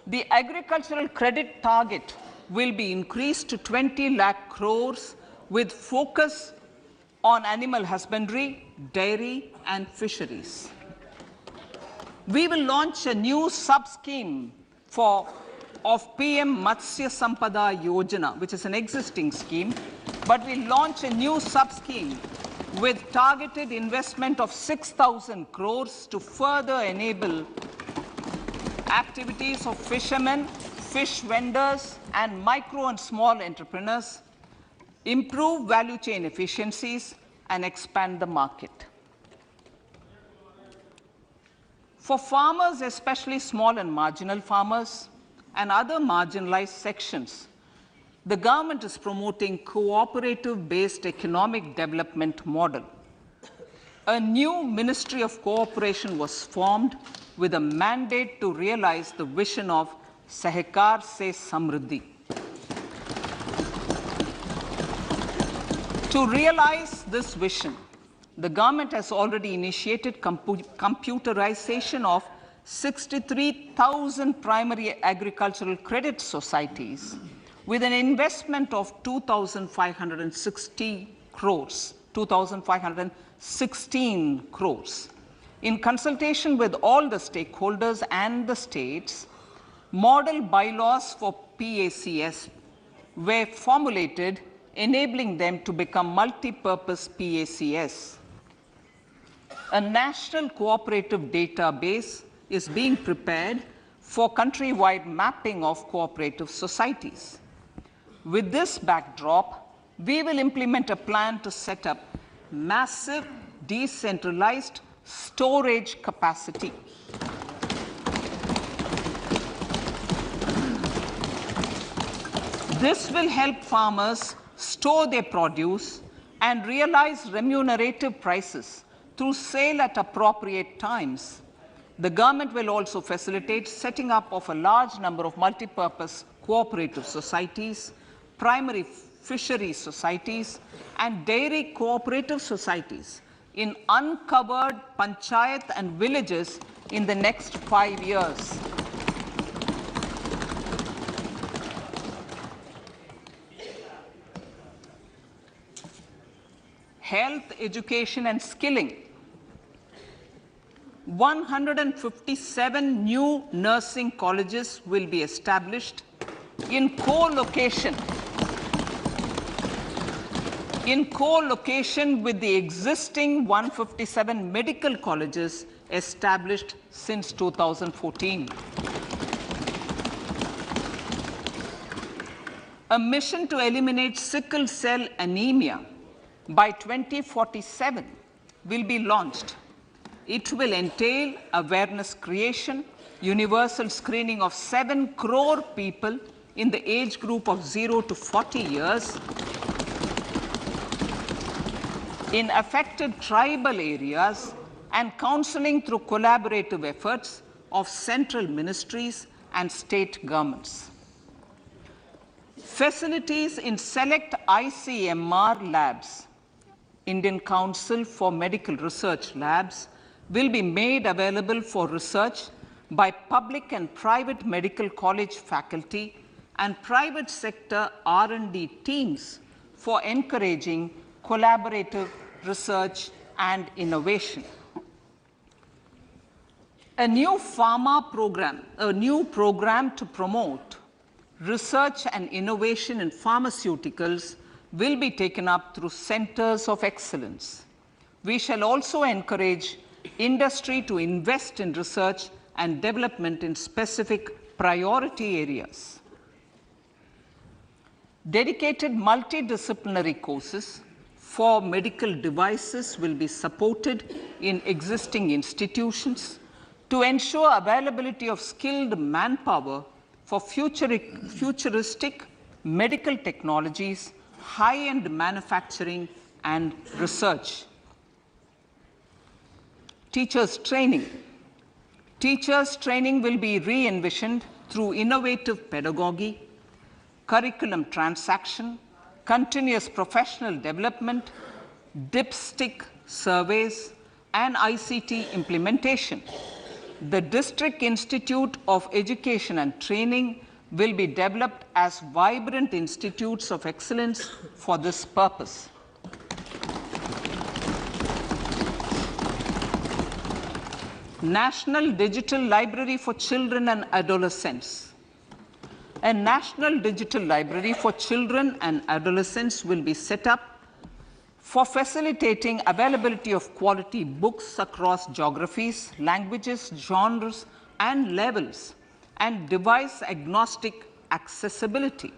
The agricultural credit target will be increased to 20 lakh crores with focus on animal husbandry, dairy and fisheries. We will launch a new sub-scheme of PM Matsya Sampada Yojana, which is an existing scheme, but we launch a new sub-scheme with targeted investment of 6,000 crores to further enable activities of fishermen, fish vendors, and micro and small entrepreneurs, improve value chain efficiencies, and expand the market. For farmers, especially small and marginal farmers and other marginalized sections, the government is promoting cooperative-based economic development model. A new Ministry of Cooperation was formed with a mandate to realize the vision of Sahakar Se Samriddhi. To realize this vision, the government has already initiated computerization of 63,000 primary agricultural credit societies with an investment of 2,516 crores. In consultation with all the stakeholders and the states, model bylaws for PACS were formulated, enabling them to become multi-purpose PACS. A national cooperative database is being prepared for countrywide mapping of cooperative societies. With this backdrop, we will implement a plan to set up massive decentralized storage capacity. This will help farmers store their produce and realize remunerative prices through sale at appropriate times. The government will also facilitate setting up of a large number of multi-purpose cooperative societies, primary fisheries societies, and dairy cooperative societies in uncovered panchayat and villages in the next 5 years. Health, education, and skilling. 157 new nursing colleges will be established in co-location with the existing 157 medical colleges established since 2014. A mission to eliminate sickle cell anemia by 2047 will be launched. It will entail awareness creation, universal screening of 7 crore people in the age group of 0 to 40 years in affected tribal areas, and counseling through collaborative efforts of central ministries and state governments. Facilities in select ICMR labs, Indian Council for Medical Research Labs, will be made available for research by public and private medical college faculty and private sector R&D teams for encouraging collaborative research and innovation. A new program to promote research and innovation in pharmaceuticals will be taken up through centers of excellence. We shall also encourage industry to invest in research and development in specific priority areas. Dedicated multidisciplinary courses for medical devices will be supported in existing institutions to ensure availability of skilled manpower for futuristic medical technologies, high-end manufacturing, and research. Teachers training. Teachers training will be re-envisioned through innovative pedagogy, curriculum transaction, continuous professional development, dipstick surveys, and ICT implementation. The District Institute of Education and Training will be developed as vibrant institutes of excellence for this purpose. National Digital Library for Children and Adolescents. A National Digital Library for Children and Adolescents will be set up for facilitating availability of quality books across geographies, languages, genres, and levels, and device-agnostic accessibility.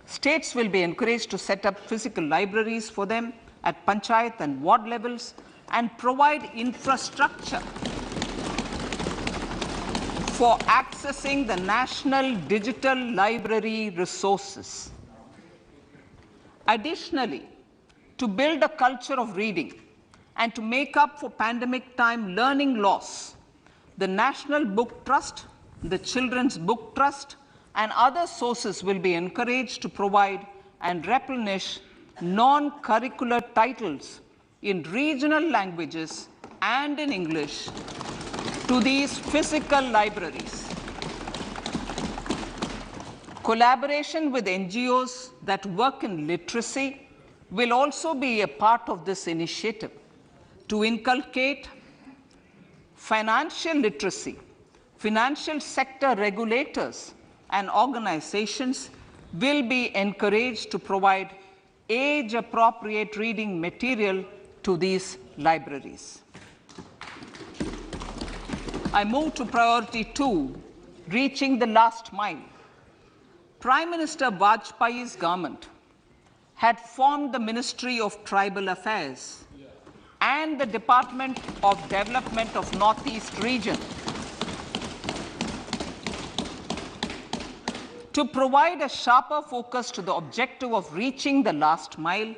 States will be encouraged to set up physical libraries for them at panchayat and ward levels and provide infrastructure for accessing the National Digital Library resources. Additionally, to build a culture of reading and to make up for pandemic time learning loss, the National Book Trust, the Children's Book Trust, and other sources will be encouraged to provide and replenish non-curricular titles in regional languages and in English to these physical libraries. Collaboration with NGOs that work in literacy will also be a part of this initiative to inculcate financial literacy. Financial sector regulators and organizations will be encouraged to provide age-appropriate reading material to these libraries. I move to priority 2, reaching the last mile. Prime Minister Vajpayee's government had formed the Ministry of Tribal Affairs and the Department of Development of Northeast Region to provide a sharper focus to the objective of reaching the last mile.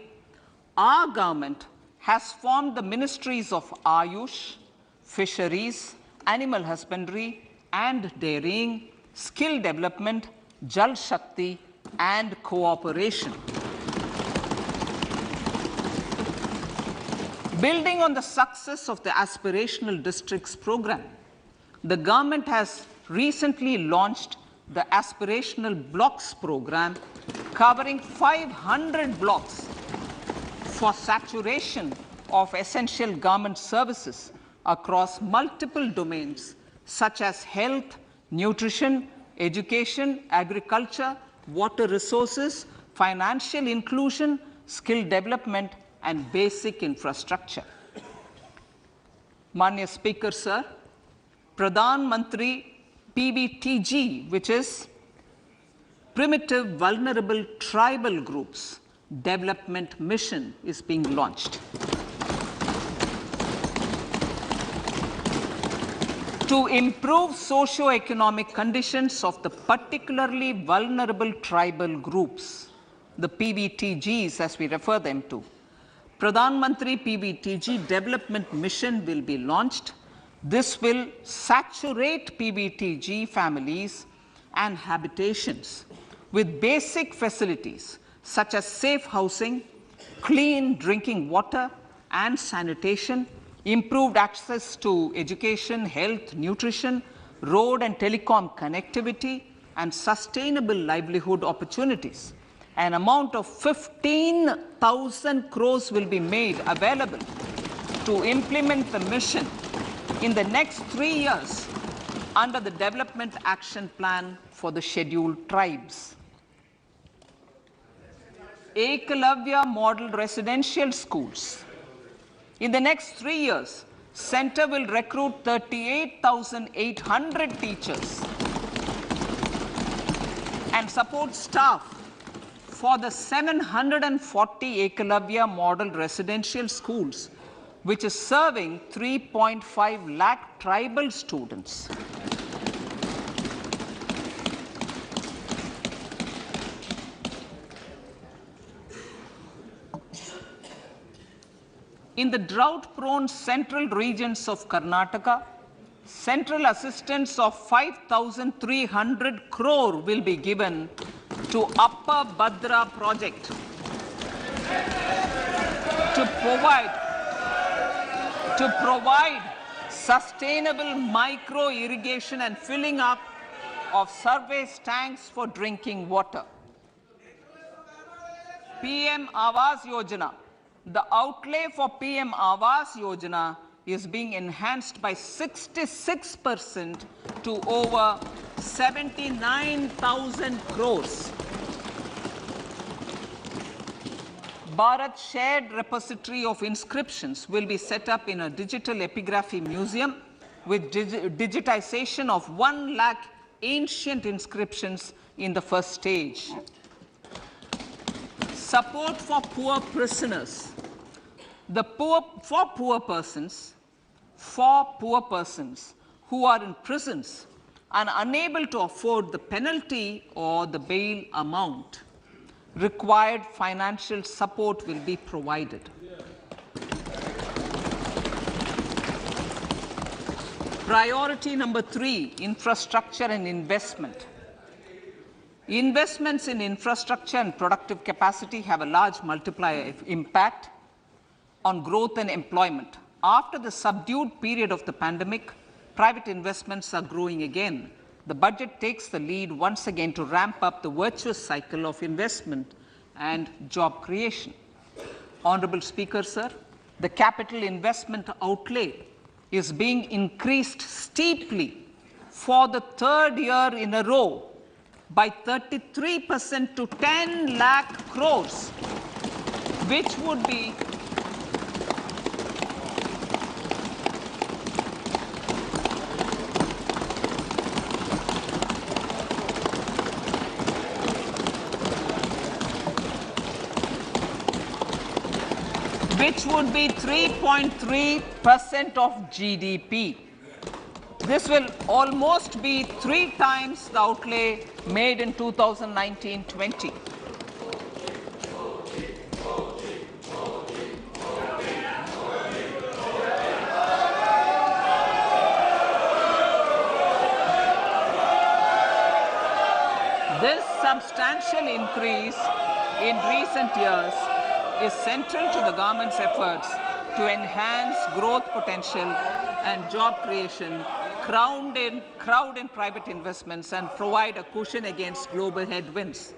Our government has formed the Ministries of Ayush, Fisheries, Animal Husbandry and Dairying, Skill Development, Jal Shakti and Cooperation. Building on the success of the Aspirational Districts program, the government has recently launched the Aspirational Blocks program, covering 500 blocks for saturation of essential government services across multiple domains such as health, nutrition, education, agriculture, water resources, financial inclusion, skill development, and basic infrastructure. Manya Speaker, sir, Pradhan Mantri PBTG, which is Primitive Vulnerable Tribal Groups Development Mission, is being launched. To improve socio-economic conditions of the particularly vulnerable tribal groups, the PBTGs as we refer them to, Pradhan Mantri PBTG Development Mission will be launched. This will saturate PBTG families and habitations with basic facilities such as safe housing, clean drinking water and sanitation, improved access to education, health, nutrition, road and telecom connectivity, and sustainable livelihood opportunities. An amount of 15,000 crores will be made available to implement the mission in the next 3 years under the Development Action Plan for the Scheduled Tribes. Ekalavya Model Residential Schools. In the next 3 years, Center will recruit 38,800 teachers and support staff for the 740 Ekalavya Model Residential Schools, which is serving 3.5 lakh tribal students. In the drought-prone central regions of Karnataka, central assistance of 5,300 crore will be given to Upper Bhadra project to provide sustainable micro irrigation and filling up of surface tanks for drinking water. PM Awas Yojana. The outlay for PM Awas Yojana is being enhanced by 66% to over 79,000 crores. Bharat Shared Repository of Inscriptions will be set up in a digital epigraphy museum with digitization of 1 lakh ancient inscriptions in the first stage. Support for poor prisoners. For poor persons who are in prisons and unable to afford the penalty or the bail amount, required financial support will be provided. Priority number 3, infrastructure and investment. Investments in infrastructure and productive capacity have a large multiplier impact on growth and employment. After the subdued period of the pandemic, private investments are growing again. The budget takes the lead once again to ramp up the virtuous cycle of investment and job creation. Honorable Speaker, sir, the capital investment outlay is being increased steeply for the 3rd year in a row by 33% to 10 lakh crores, which would be which would be 3.3% of GDP. This will almost be 3 times the outlay made in 2019-20. This substantial increase in recent years is central to the government's efforts to enhance growth potential and job creation, crowd in private investments, and provide a cushion against global headwinds.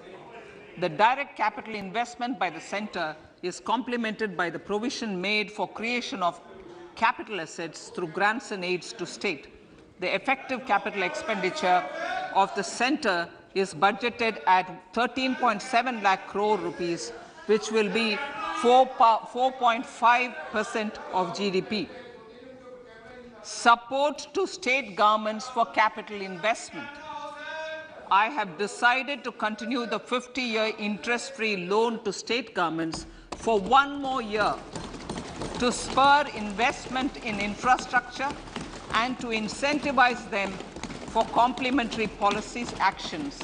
The direct capital investment by the centre is complemented by the provision made for creation of capital assets through grants and aids to state. The effective capital expenditure of the centre is budgeted at 13.7 lakh crore rupees, which will be 4.5% of GDP. Support to state governments for capital investment. I have decided to continue the 50-year interest-free loan to state governments for 1 more year to spur investment in infrastructure and to incentivize them for complementary policies actions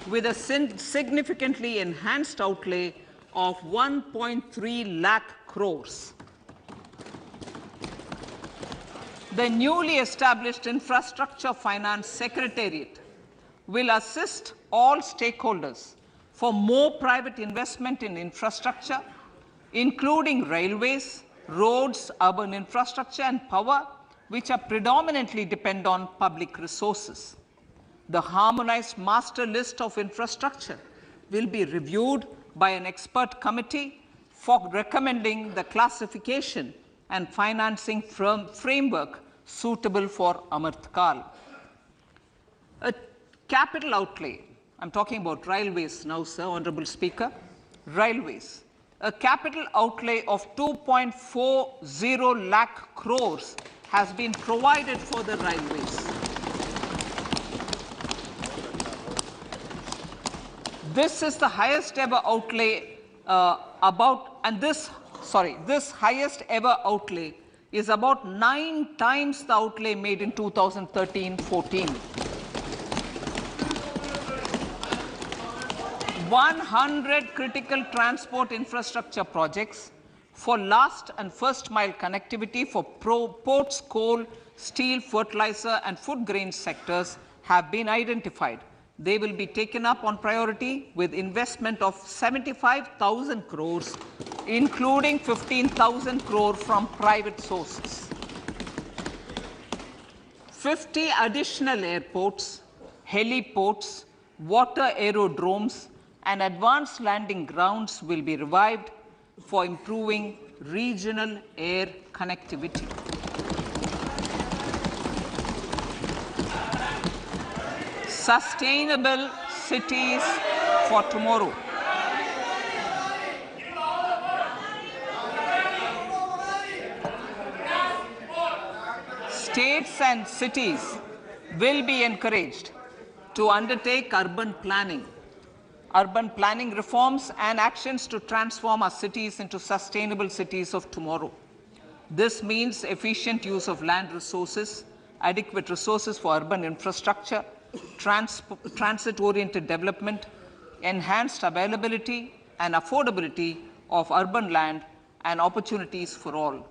with a significantly enhanced outlay of 1.3 lakh crores. The newly established Infrastructure Finance Secretariat will assist all stakeholders for more private investment in infrastructure, including railways, roads, urban infrastructure, and power, which are predominantly depend on public resources. The harmonized master list of infrastructure will be reviewed by an expert committee for recommending the classification and financing framework suitable for Amrit Kal. A capital outlay, I'm talking about railways now, sir, Honorable Speaker, railways. A capital outlay of 2.40 lakh crores has been provided for the railways. This is the highest ever outlay this highest ever outlay is about 9 times the outlay made in 2013-14. 100 critical transport infrastructure projects for last and first mile connectivity for ports, coal, steel, fertilizer, and food grain sectors have been identified. They will be taken up on priority with investment of 75,000 crores, including 15,000 crore from private sources. 50 additional airports, heliports, water aerodromes, and advanced landing grounds will be revived for improving regional air connectivity. Sustainable cities for tomorrow. States and cities will be encouraged to undertake urban planning reforms and actions to transform our cities into sustainable cities of tomorrow. This means efficient use of land resources, adequate resources for urban infrastructure, transit-oriented development, enhanced availability and affordability of urban land, and opportunities for all.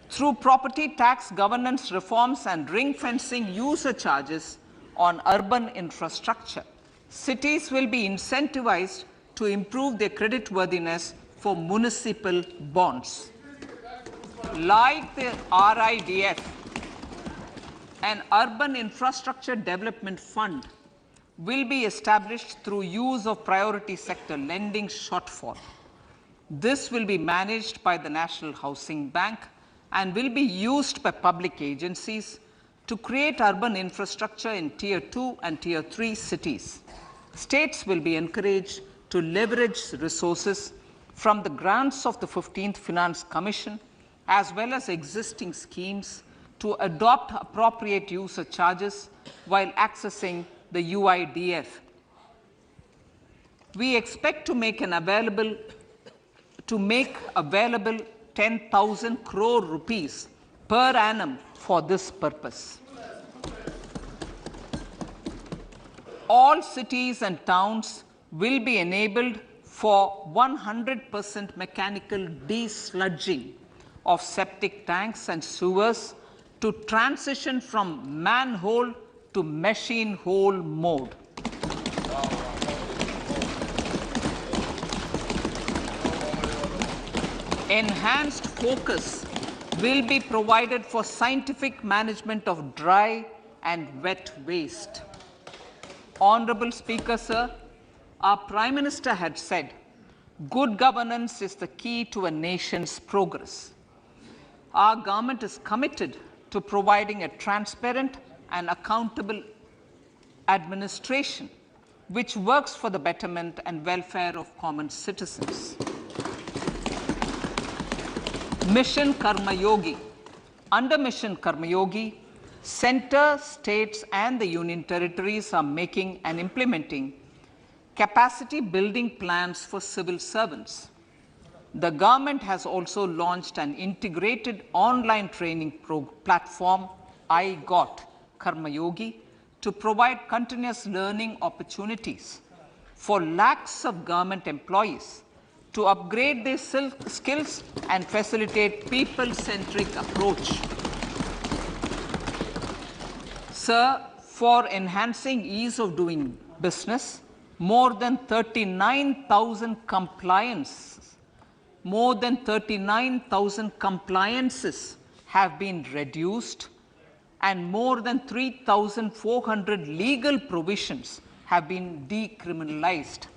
Through property tax governance reforms and ring-fencing user charges on urban infrastructure, cities will be incentivized to improve their creditworthiness for municipal bonds. Like the RIDF, an Urban Infrastructure Development Fund will be established through use of priority sector lending shortfall. This will be managed by the National Housing Bank and will be used by public agencies to create urban infrastructure in Tier 2 and Tier 3 cities. States will be encouraged to leverage resources from the grants of the 15th Finance Commission as well as existing schemes to adopt appropriate user charges while accessing the UIDF. We expect to make available 10,000 crore rupees per annum for this purpose. All cities and towns will be enabled for 100% mechanical desludging of septic tanks and sewers to transition from manhole to machine hole mode. Enhanced focus will be provided for scientific management of dry and wet waste. Honorable Speaker, sir, our Prime Minister had said, good governance is the key to a nation's progress. Our government is committed to providing a transparent and accountable administration which works for the betterment and welfare of common citizens. Mission Karma Yogi. Under Mission Karma Yogi, centre, states and the union territories are making and implementing capacity building plans for civil servants. The government has also launched an integrated online training platform, I Got Karma Yogi, to provide continuous learning opportunities for lakhs of government employees to upgrade their skills and facilitate people-centric approach. Sir, for enhancing ease of doing business, more than 39,000 compliances have been reduced and more than 3,400 legal provisions have been decriminalized.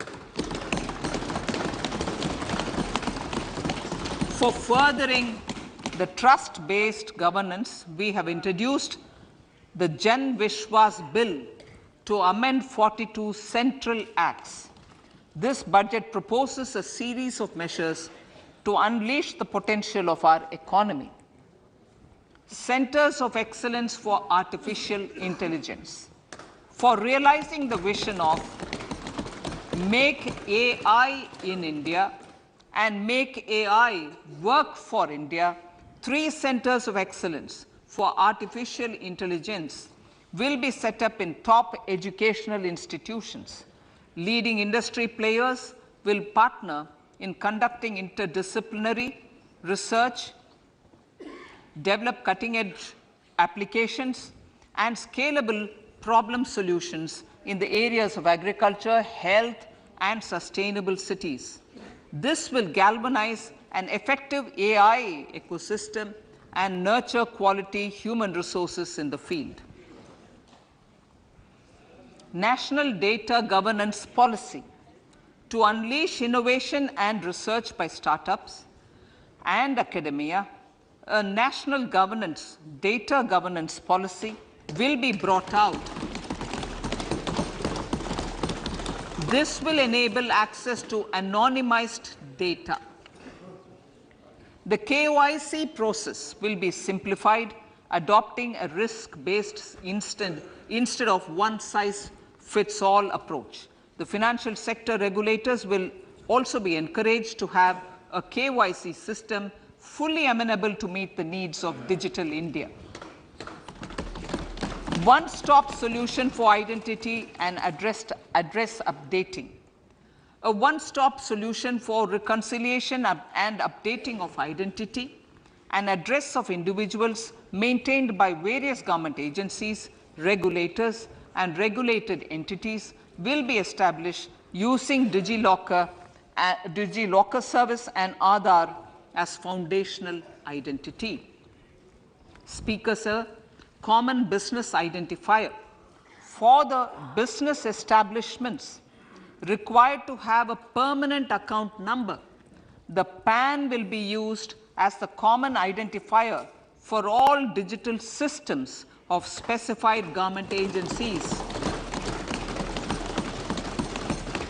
For furthering the trust-based governance, we have introduced the Jan Vishwas Bill to amend 42 central acts. This budget proposes a series of measures to unleash the potential of our economy. Centers of Excellence for Artificial Intelligence. For realizing the vision of Make AI in India and Make AI Work for India, 3 centers of excellence for artificial intelligence will be set up in top educational institutions. Leading industry players will partner in conducting interdisciplinary research, develop cutting-edge applications, and scalable problem solutions in the areas of agriculture, health, and sustainable cities. This will galvanize an effective AI ecosystem and nurture quality human resources in the field. National Data Governance Policy to unleash innovation and research by startups and academia. A national data governance policy will be brought out. This will enable access to anonymized data. The KYC process will be simplified, adopting a risk-based instead of one-size-fits-all approach. The financial sector regulators will also be encouraged to have a KYC system fully amenable to meet the needs of digital India. One-stop solution for identity and address updating. A one-stop solution for reconciliation and updating of identity and address of individuals maintained by various government agencies, regulators, and regulated entities will be established using DigiLocker service and Aadhaar as foundational identity. Speaker, sir, common business identifier. For the business establishments required to have a permanent account number, the PAN will be used as the common identifier for all digital systems of specified government agencies.